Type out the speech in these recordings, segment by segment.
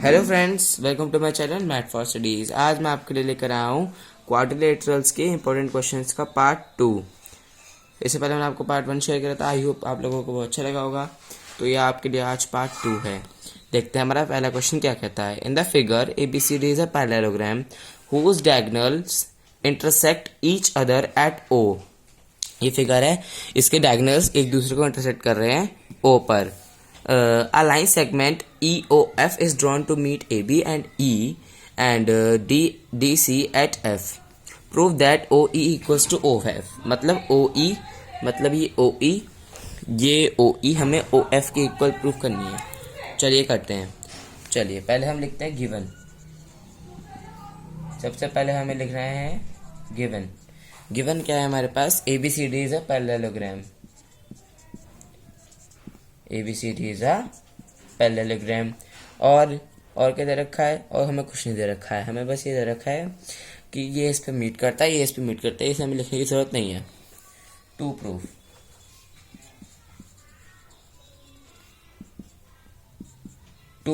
Hello friends, welcome to my channel math for studies. आज मैं आपके लिए लेकर आया हूँ क्वाड्रिलेटरल्स के इंपॉर्टेंट क्वेश्चंस का पार्ट 2। इससे पहले मैंने आपको पार्ट 1 शेयर किया था। आई होप आप लोगों को बहुत अच्छा लगा होगा। तो ये आपके लिए आज पार्ट 2 है। देखते हैं हमारा पहला क्वेश्चन क्या कहता है। In the figure ABCD is a parallelogram whose diagonals intersect each other at O। ये फिगर है, इसके डायगोनल्स एक दूसरे को इंटरसेक्ट कर रहे हैं O पर। A line segment EOF is drawn to meet AB and E and DC at F. Prove that OE equals to OF. मतलब OE मतलब ये OE हमें OF के इक्वल प्रूफ करनी है। चलिए करते हैं। चलिए पहले हम लिखते हैं गिवन। सबसे पहले हमें लिख रहे हैं गिवन। गिवन क्या है हमारे पास? ABCD is a parallelogram. ABCD is a parallelogram. और क्या दे रखा है? और हमें कुछ नहीं दे रखा है, हमें बस ये दे रखा है कि ये इस पे मीट करता है, ये इस पे मीट करता है। इसे हमें लिखने की जरूरत नहीं है। टू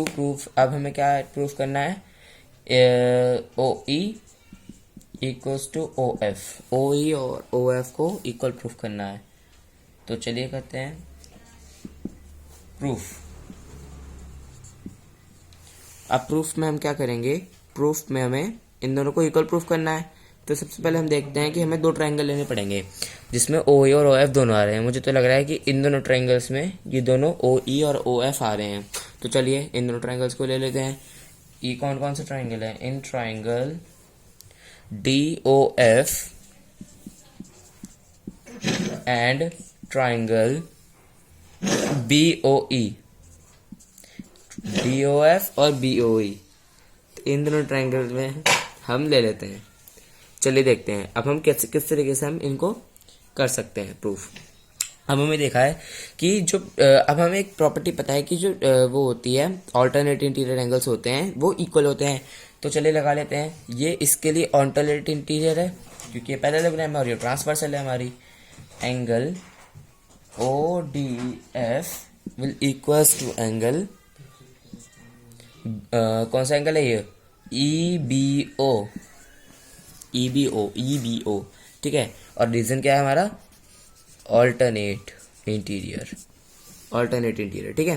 प्रूफ अब हमें क्या प्रूफ करना है? OE equals to OF। OE और OF को इक्वल प्रूफ करना है। तो चलिए करते हैं प्रूफ। अब प्रूफ में हम क्या करेंगे? प्रूफ में हमें इन दोनों को इक्वल प्रूफ करना है। तो सबसे पहले हम देखते हैं कि हमें दो ट्रायंगल लेने पड़ेंगे जिसमें OE और OF दोनों आ रहे हैं। मुझे तो लग रहा है कि इन दोनों ट्रायंगल्स में ये दोनों OE और OF आ रहे हैं। तो चलिए इन दोनों ट्रायंगल्स को ले लेते हैं। ये कौन कौन से ट्रायंगल है? In triangle DOF and triangle BOE। DOF और BOE इन दोनों ट्रायंगल में हम ले लेते हैं। चलिए देखते हैं अब हम किस तरीके से हम इनको कर सकते हैं प्रूफ। अब हमें देखा है कि जो अब हमें एक प्रॉपर्टी पता है कि जो वो होती है ऑल्टरनेट इंटीरियर एंगल्स होते हैं वो इक्वल होते हैं। तो चलिए लगा लेते हैं। ये इसके लिए ऑल्टरनेट इंटीरियर है क्योंकि ये पैरेललोग्राम है और ये ट्रांसवर्सल है हमारी। Angle ODF will equals to angle कौन सा एंगल है ये? EBO। ठीक है। और रीजन क्या है हमारा? Alternate interior. ठीक है।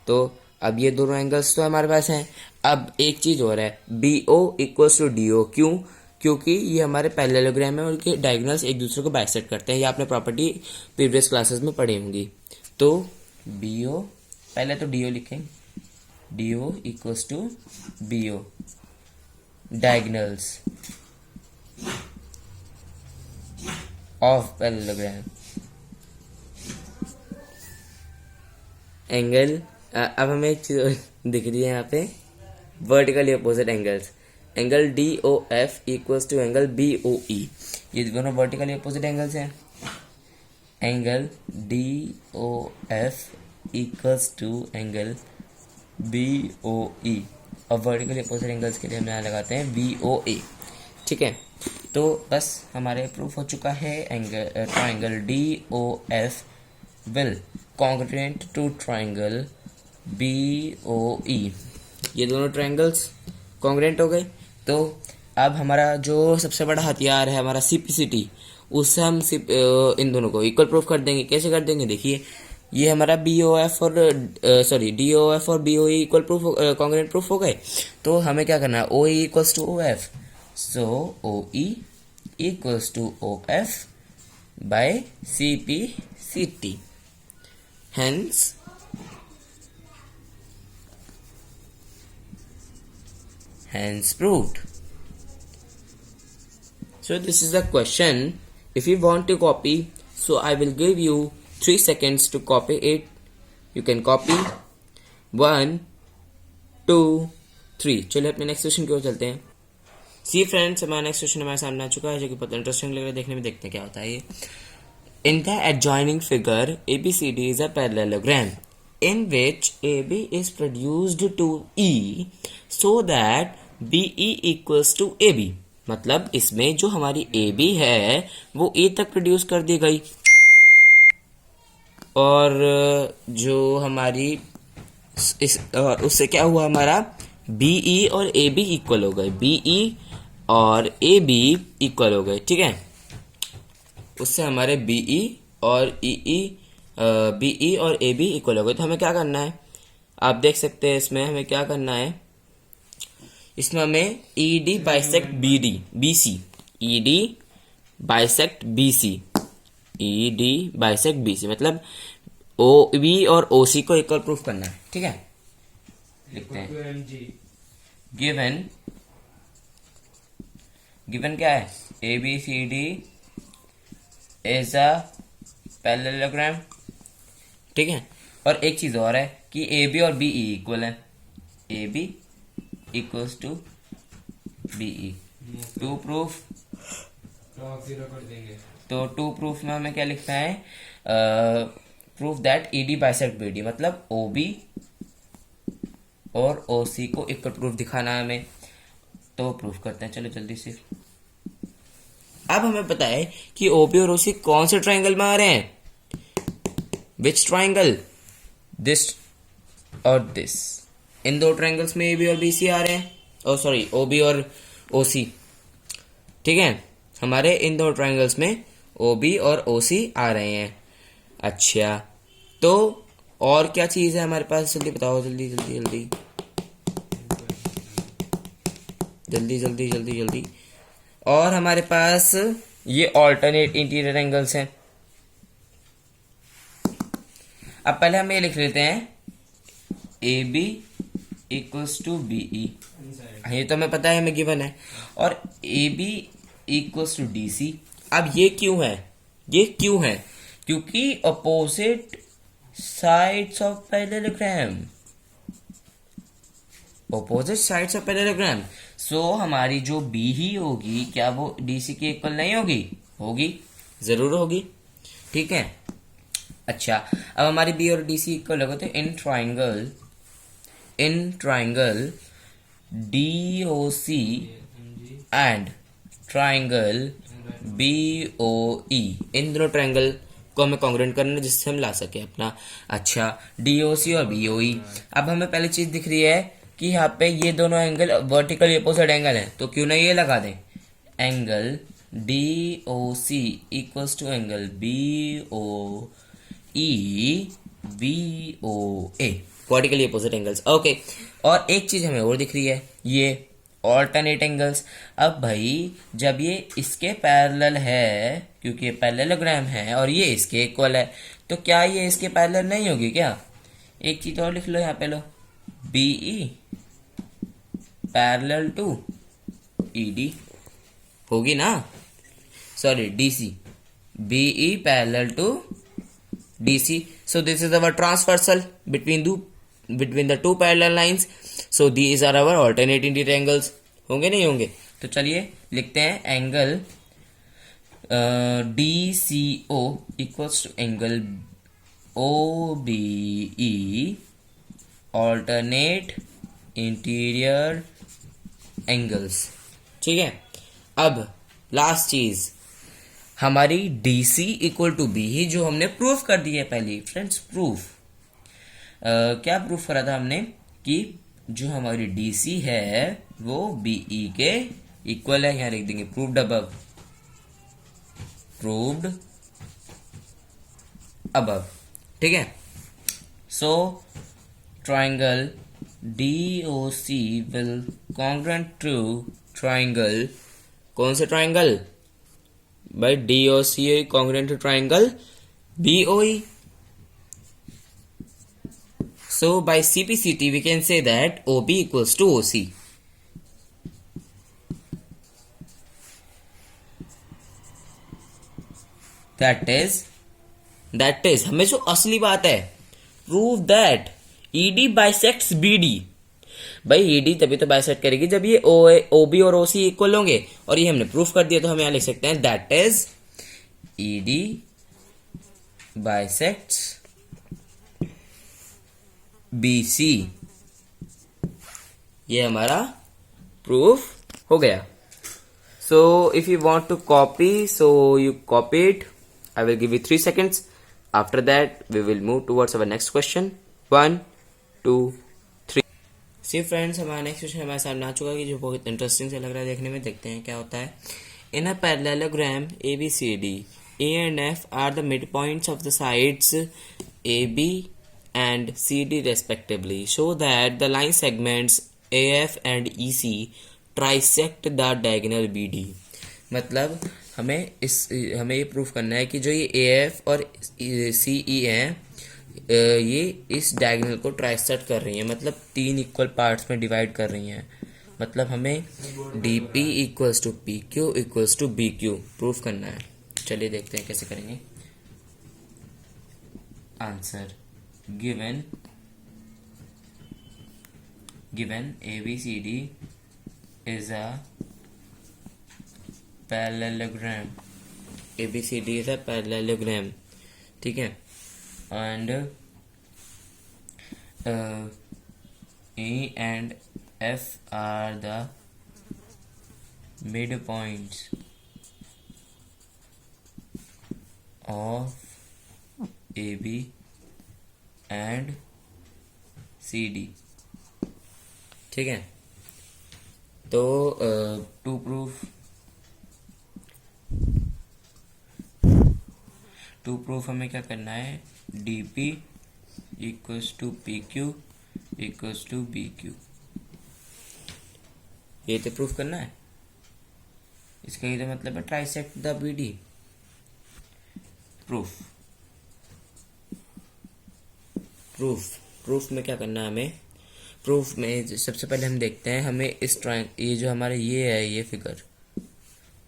तो अब ये दोनों एंगल्स तो हमारे पास हैं। अब एक चीज और है, BO इक्वल्स टू DO। क्यों? क्योंकि ये हमारे पैरेललोग्राम है और उनके डायगोनल्स एक दूसरे को बाइसेक्ट करते हैं। ये आपने प्रॉपर्टी प्रीवियस क्लासेस में पढ़ी होंगी। तो BO पहले तो DO लिखें। DO equals to BO diagonals of parallelogram angle. अब हमें एक चीज दिख रही है यहाँ पे, vertically opposite angles. Angle DOF equals to angle BOE। ये दोनों वर्टिकली अपोजिट एंगल्स हैं। Angle DOF equals to angle BOE और वर्टिकली अपोजिट एंगल्स के लिए हम यहाँ लगाते हैं BOA। ठीक है। तो बस हमारे प्रूफ हो चुका है। Triangle DOF will congruent to triangle BOE। ये दोनों ट्रायंगल्स कॉन्ग्रुएंट हो गए। तो अब हमारा जो सबसे बड़ा हथियार है हमारा CPCT, उससे हम इन दोनों को इक्वल प्रूफ कर देंगे। कैसे कर देंगे? देखिए ये हमारा DOF और BOE equal proof congruent proof हो गए। तो हमें क्या करना है? OE equals to OF। So OE equals to OF by CPCT. Hence proved. So this is the question. If you want to copy, so I will give you 3 seconds to copy it. You can copy 1, 2, 3। चलिए अपने next question की ओर चलते हैं। सी friends, हमारा next question हमारे सामने आ चुका है जो कि बहुत इंटरेस्टिंग लग रहा है देखने में। देखते हैं क्या होता है ये। In the adjoining figure ABCD is a parallelogram in which AB is produced to E so that BE equals to AB। मतलब इसमें जो हमारी AB है वो E तक प्रोड्यूस कर दी गई और जो हमारी और उससे क्या हुआ हमारा BE और AB इक्वल हो गए, BE और AB इक्वल हो गए, ठीक है। उससे हमारे BE और BE और AB इक्वल हो गए। तो हमें क्या करना है, आप देख सकते हैं इसमें हमें क्या करना है, इसमें हमें ED bisect BC, ED bisect BC, ED bisect BC मतलब OB और OC को इक्वल प्रूफ करना है, ठीक है। लिखते हैं गिवन क्या है, ABCD इज अ पैरेललोग्राम, ठीक है। और एक चीज और है कि AB और BE इक्वल है, AB equals to BE। To proof, तो टू प्रूफ में हमें क्या लिखना है, proof that ED bisect BD मतलब OB और OC को इक्वल प्रूफ दिखाना है हमें। तो प्रूफ करते हैं, चलो जल्दी से। अब हमें पता है कि OB और OC कौन से ट्राइंगल में आ रहे हैं, विच ट्राइंगल, दिस और दिस। इन दो ट्राइंगल्स में AB और BC आ रहे हैं, OB और OC, ठीक है। हमारे इन दो ट्राइंगल्स में OB और OC आ रहे हैं। अच्छा, तो और क्या चीज है हमारे पास, जल्दी बताओ, जल्दी जल्दी जल्दी जल्दी जल्दी जल्दी जल्दी। और हमारे पास ये ऑल्टरनेट इंटीरियर एंगल्स हैं। अब पहले हम ये लिख लेते हैं AB इक्वल्स टू BE, ये तो हमें पता है, हमें गिवन है। और AB इक्वल्स टू DC। अब ये क्यों है, ये क्यों है, क्योंकि opposite sides of parallelogram, opposite sides of parallelogram. So हमारी जो BE होगी क्या वो DC के इक्वल नहीं होगी, होगी, जरूर होगी, ठीक है। अच्छा, अब हमारी B और DC इक्वल होगा, तो in triangle DOC and triangle BOE, इन दोनों ट्राइंगल को हमें कॉन्ग्रुएंट करना है जिससे हम ला सके अपना। अच्छा, DOC और BOE। अब हमें पहली चीज दिख रही है कि यहाँ पे ये दोनों एंगल वर्टिकल अपोजिट एंगल है, तो क्यों ना ये लगा दें, angle DOC equals to angle BOE BOA, vertically opposite angles, okay. और एक चीज हमें और दिख रही है, ये ऑल्टरनेट एंगल्स। अब भाई जब ये इसके पैरेलल है, क्योंकि ये पैरेललोग्राम है और ये इसके इक्वल है, तो क्या ये इसके पैरेलल नहीं होगी क्या। एक चीज और लिख लो यहाँ पे, लो BE पैरेलल टू ED होगी ना, sorry DC, BE parallel to DC। So this is our transversal between the two parallel lines. So these are our alternate interior angles. होंगे नहीं होंगे, तो चलिए लिखते हैं angle DCO equals to angle OBE alternate interior angles, ठीक है। अब लास्ट चीज हमारी DC इक्वल टू BE जो हमने प्रूफ कर दी है पहले, फ्रेंड्स प्रूफ क्या प्रूफ करा था हमने कि जो हमारी DC है वो BE के इक्वल है, यहां लिख देंगे प्रूव्ड अबव, ठीक है। So triangle DOC will congruent to triangle, कौन से ट्राइंगल भाई, DOC congruent to triangle BOE. So by CPCT we can say that OB equals to OC. That is हमें जो असली बात है, prove that ED bisects BD। भाई ED तभी तो बाइसेक्ट करेगी जब ये OB और OC इक्वल होंगे, और ये हमने प्रूफ कर दिया, तो हम यहां लिख सकते हैं that is ED bisects BC। ये हमारा प्रूफ हो गया। So if you want to copy, so you copy it, I will give you 3 seconds. After that we will move towards our next question. 1 2 3 C friends, हमारा next question हमारे सामने आ चुका है कि जो बहुत इंटरेस्टिंग से लग रहा है देखने में। देखते हैं क्या होता है। In a parallelogram A B C D, A and F are the mid points of the sides A B and C D respectively, show that the line segments A F and E C trisect the diagonal B D. मतलब हमें ये proof करना है कि जो ये A F और सी ई है, ये इस डायगोनल को ट्राइसेक्ट कर रही हैं, मतलब 3 इक्वल पार्ट्स में डिवाइड कर रही हैं। मतलब हमें D P equals to P Q equals to B Q proof करना है। चलिए देखते हैं कैसे करेंगे। Answer given A B C D is a parallelogram. A B C D is a parallelogram, ठीक है। And E and F are the midpoints of AB and CD, ठीक है। तो टू प्रूफ हमें क्या करना है, D P equals to P Q equals to B Q, ये तो प्रूफ करना है। इसका ये तो मतलब है trisect the B D. Proof में क्या करना है हमें। प्रूफ में सबसे पहले हम देखते हैं, हमें इस ये जो हमारे ये है, ये फिगर,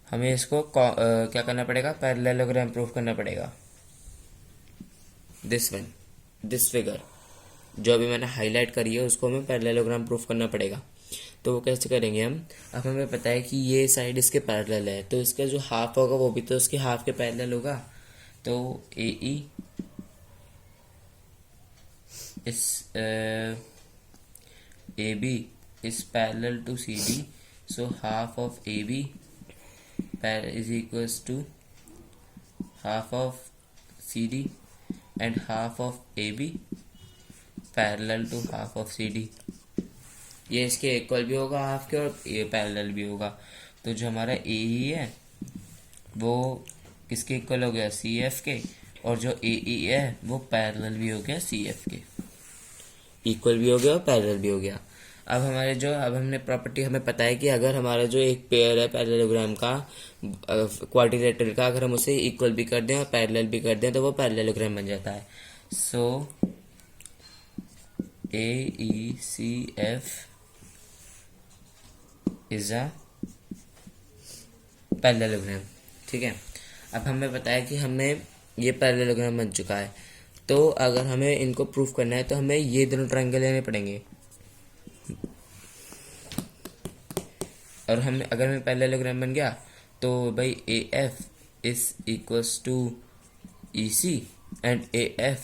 हमें इसको क्या करना पड़ेगा, पैरेललोग्राम प्रूफ करना पड़ेगा। दिस फिगर जो अभी मैंने हाईलाइट करी है, उसको हमें पैरेललोग्राम प्रूफ करना पड़ेगा। तो वो कैसे करेंगे हम। अब हमें पता है कि ये साइड इसके पैरेलल है, तो इसका जो हाफ होगा वो भी तो इसके हाफ के पैरेलल होगा। तो A E is A B is parallel to C D, so half of A B is equals to half of C D and half of A B parallel to half of C D. ये इसके equal भी होगा half के, और ये parallel भी होगा। तो जो हमारा ए ई है वो किसके इक्वल हो गया, सी एफ के, और जो ए ई है वो पैरेलल भी हो गया सी एफ के, इक्वल भी हो गया और पैरेलल भी हो गया। अब हमने प्रॉपर्टी, हमें पता है कि अगर हमारा जो एक पेयर है पैरेललोग्राम का, क्वाड्रिलेटरल का, अगर हम उसे इक्वल भी कर दें और पैरेलल भी कर दें तो वो पैरेललोग्राम बन जाता है। सो AECF इज अ पैरेललोग्राम, ठीक है। अब हमें पता है कि हमें ये पैरेललोग्राम बन चुका है। तो अगर हमें इनको प्रूफ करना है तो हमें ये दोनों ट्रायंगल लेने पड़ेंगे। और अगर हमें पैरेललोग्राम बन गया तो भाई AF is equals to EC and AF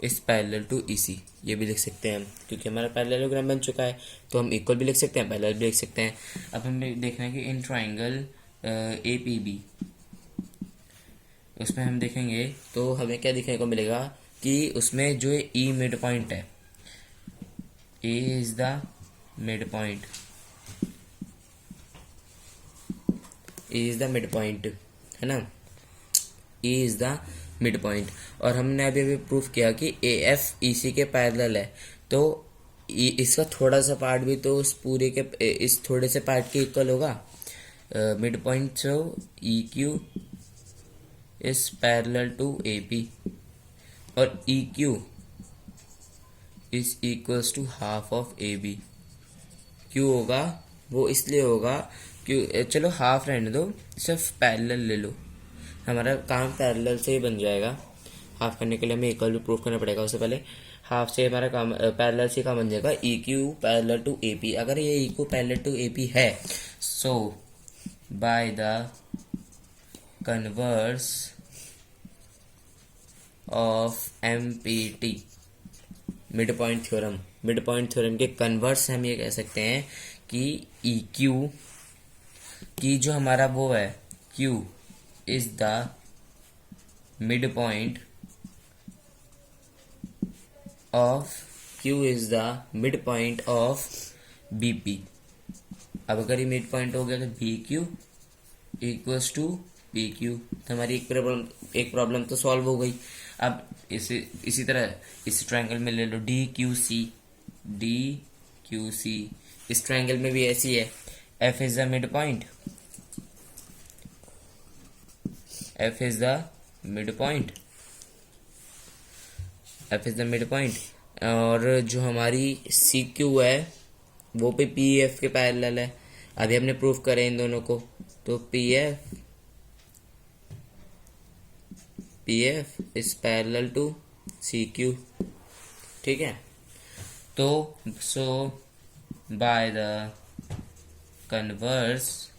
is parallel to EC, ये भी लिख सकते हैं हम, क्योंकि हमारा पैरेललोग्राम बन चुका है। तो हम इक्वल भी लिख सकते हैं, पैरेलल भी लिख सकते हैं। अब हमें देखना है कि इन ट्राइंगल APB, उसमें हम देखेंगे तो हमें क्या देखने को मिलेगा कि उसमें जो E मिड पॉइंट है, A is the mid point, A is the mid point, है ना, E is the mid point. और हमने अभी प्रूफ किया कि AF EC के पैरेलल है, तो इसका थोड़ा सा पार्ट भी तो उस पूरे के इस थोड़े से पार्ट के इक्वल होगा। Mid point, so EQ is parallel to AP, और EQ is equals to half of AB। क्यों होगा, वो इसलिए होगा क्यों, चलो हाफ रहने दो, सिर्फ पैरेलल ले लो, हमारा काम पैरेलल से ही बन जाएगा। हाफ करने के लिए हमें इक्वल भी प्रूफ करना पड़ेगा। उससे पहले हाफ से हमारा काम पैरेलल से काम बन जाएगा। EQ पैरेलल टू AP, अगर ये EQ पैरेलल टू AP है, so by the converse of MPT, mid point theorem के कन्वर्स हम ये कह सकते हैं कि EQ की जो हमारा वो है Q is the midpoint of B P. अब अगर ये मिड पॉइंट हो गया तो B Q equals to P Q, तो हमारी एक प्रॉब्लम तो सॉल्व हो गई। अब इसी तरह इस ट्रायंगल में ले लो D Q C, D Q C, इस ट्रायंगल में भी ऐसी है, F is the mid point, F is the mid point, F is the mid point, और जो हमारी सी क्यू है वो भी पी एफ के पैरेलल है। अभी हमने प्रूफ करे इन दोनों को, तो P F is parallel to C Q. ठीक है, तो so by the converse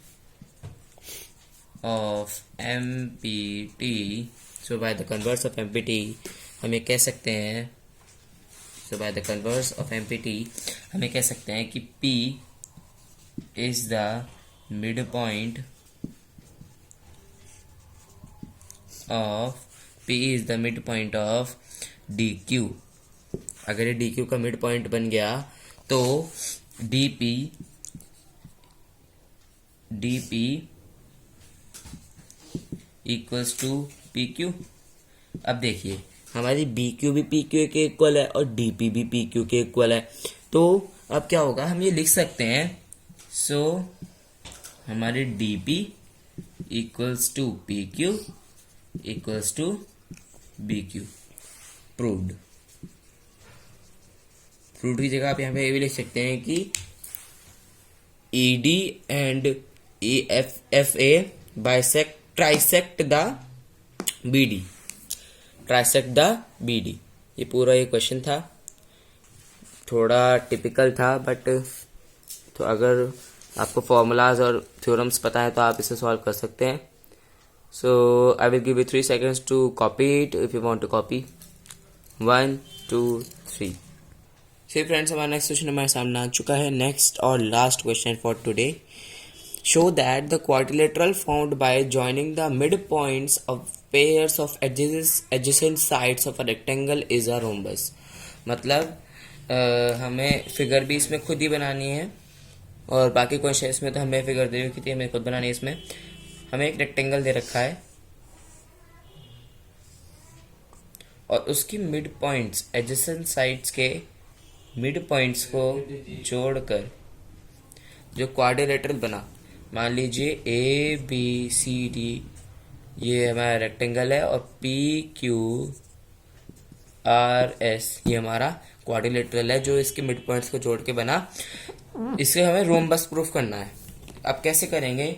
of M P T, so by the converse of M P T हम ये कह सकते हैं, so by the converse of M P T हम ये कह सकते हैं कि P is the midpoint of DQ। अगर ये DQ का मिड पॉइंट बन गया तो DP इक्वल्स टू PQ। अब देखिए हमारी BQ भी PQ के इक्वल है और DP भी PQ के इक्वल है, तो अब क्या होगा, हम ये लिख सकते हैं, सो हमारे DP equals to PQ equals to BQ। Proved. Proved की जगह आप यहाँ पे ये भी लिख सकते हैं कि ED and FA trisect the BD, trisect the BD। ये पूरा ये क्वेश्चन था, थोड़ा टिपिकल था, बट तो अगर आपको फॉर्मूलाज और थ्योरम्स पता है तो आप इसे सॉल्व कर सकते हैं। So I will give you 3 seconds to copy it if you want to copy. 1 2 3। फिर फ्रेंड्स हमारा नेक्स्ट क्वेश्चन हमारे सामने आ चुका है। नेक्स्ट और last question for today, show that the quadrilateral found by joining the mid points of pairs of adjacent sides of a rectangle is a rhombus. मतलब हमें figure भी इसमें खुद ही बनानी है और बाकी क्वेश्चन इसमें तो हमें फिगर दे रखी थी, हमें खुद बनानी है। इसमें हमें एक रेक्टेंगल दे रखा है और उसकी मिड पॉइंट्स, एडजेसेंट साइड्स के मिड पॉइंट्स को जोड़कर जो क्वाड्रिलेटरल बना, मान लीजिए ए बी सी डी ये हमारा रेक्टेंगल है और पी क्यू आर एस ये हमारा क्वाड्रिलेटरल है जो इसके मिड पॉइंट्स को जोड़ के बना। इसे हमें रोम्बस प्रूफ करना है। अब कैसे करेंगे?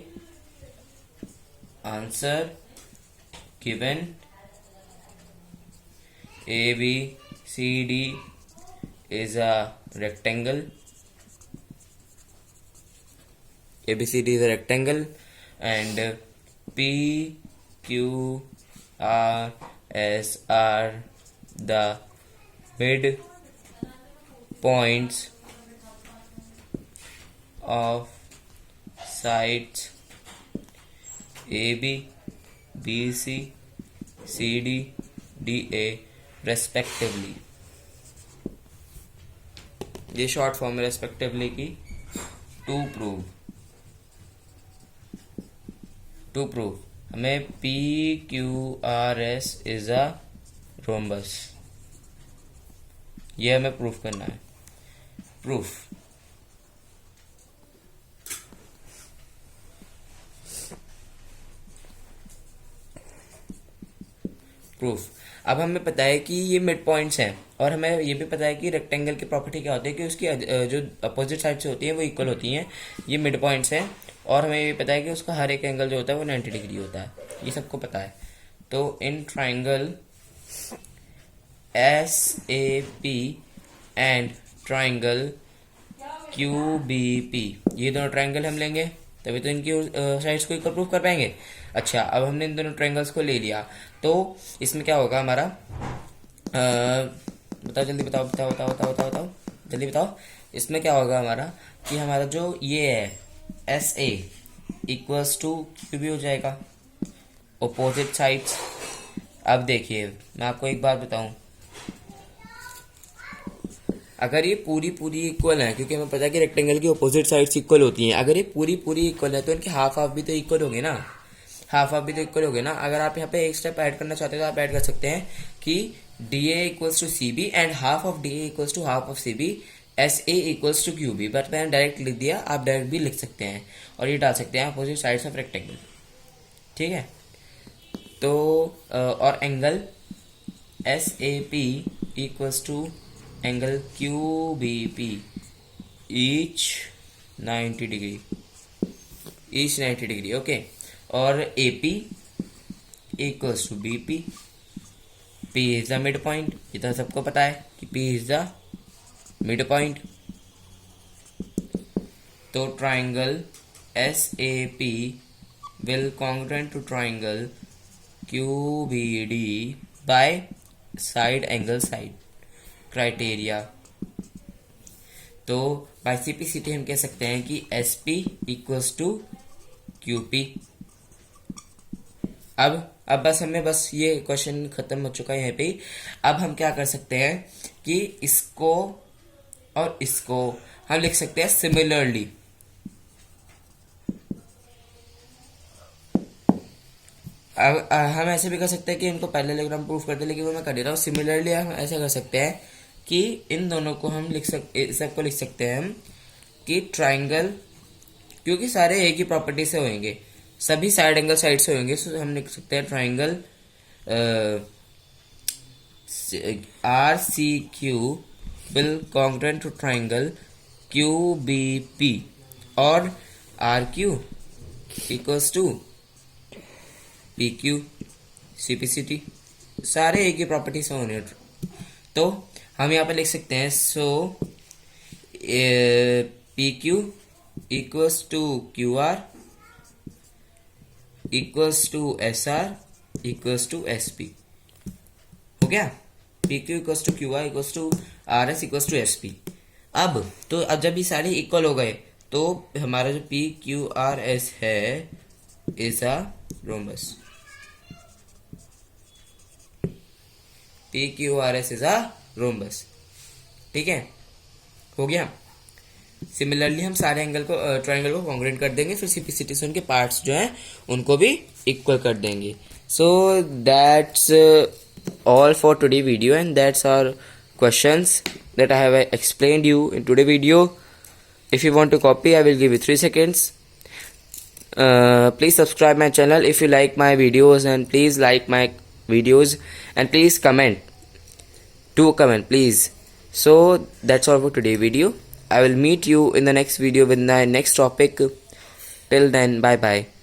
Answer given A B C D is a rectangle, ABCD is a rectangle and P, Q, R, S are the mid points of sides AB, BC, CD, DA respectively। ये short form है respectively की। To prove हमें PQRS is a rhombus, ये हमें proof करना है। Proof अब हमें पता है कि ये मिड पॉइंट्स हैं और हमें ये भी पता है कि रेक्टेंगल की प्रॉपर्टी क्या होती है कि उसकी जो अपोजिट साइड से होती है वो इक्वल होती हैं। ये मिड पॉइंट्स हैं और हमें ये पता है कि उसका हर एक एंगल जो होता है वो 90 डिग्री होता है, ये सबको पता है। तो in triangle SAP and triangle QBP, ये दोनों ट्राइंगल हम लेंगे तभी तो इनकी साइड्स को इक्वल प्रूफ कर पाएंगे। अच्छा, अब हमने इन दोनों ट्राइंगल्स को ले लिया तो इसमें क्या होगा हमारा, बताओ जल्दी, बताओ जल्दी बताओ। इसमें क्या होगा हमारा कि हमारा जो ये है SA इक्वल्स टू QB हो जाएगा, अपोजिट साइड्स। अब देखिए मैं आपको एक बात बताऊं, अगर ये पूरी पूरी इक्वल है, क्योंकि हमें पता है कि रेक्टेंगल की अपोजिट साइड्स इक्वल होती हैं, अगर ये पूरी पूरी इक्वल है तो इनके हाफ हाफ भी तो इक्वल होंगे ना, हाफ हाफ भी तो इक्वल होंगे ना। अगर आप यहाँ पे एक स्टेप ऐड करना चाहते हो तो आप ऐड कर सकते हैं कि D A equals to C B and half of D A equals to half of C B, S A equals to Q B. But मैंने डायरेक्ट लिख दिया, आप डायरेक्ट भी लिख सकते हैं और ये डाल सकते हैं अपोजिट साइड्स ऑफ रेक्टेंगल। ठीक है, तो और angle S A P equals to angle Q B P each 90 degree, each 90 degree. Okay, और A P equals to B P, P is the mid point, ये तो सबको पता है कि P is the mid point. तो triangle S A P will congruent to triangle QBD by side angle side criteria। तो by CPCT हम कह सकते हैं कि SP इक्वल्स टू QP। अब बस हमें बस ये क्वेश्चन खत्म हो चुका है यहाँ पे। अब हम क्या कर सकते हैं कि इसको और इसको हम लिख सकते हैं सिमिलरली। अब हम ऐसे भी कर सकते हैं कि इनको पैरेललोग्राम प्रूफ कर दे, लेकिन वो मैं कर दे रहा हूँ। सिमिलरली हम ऐसे कर सकते हैं कि इन दोनों को हम सबको लिख सकते हैं हम कि ट्राइंगल, क्योंकि सारे एक ही प्रॉपर्टी से होंगे, सभी साइड एंगल साइड से होंगे, तो हम लिख सकते हैं triangle R C Q will congruent to triangle Q B P और R Q equals to P Q CPCT, सारे एक ही प्रॉपर्टी से होने। तो हम यहाँ पे लिख सकते हैं so P Q equals to Q R equals to S R equals to S P. हो गया, P Q equals to Q R equals to R S equals to S P. अब जब ये सारे इक्वल हो गए तो हमारा जो पी क्यू आर एस है is a rhombus. P Q R S is a rhombus. ठीक है, हो गया। सिमिलरली हम सारे एंगल को ट्राइंगल को कॉन्ग्रुएंट कर देंगे, फिर CPCT से उनके पार्ट्स जो हैं उनको भी इक्वल कर देंगे। So that's all for today video and that's our questions that I have explained you in today's video. If you want to copy, I will give you 3 seconds. Please subscribe my channel if you like my videos, and please like my videos, and please comment. Do comment please. So that's all for today's video. I will meet you in the next video with my next topic. Till then, bye bye.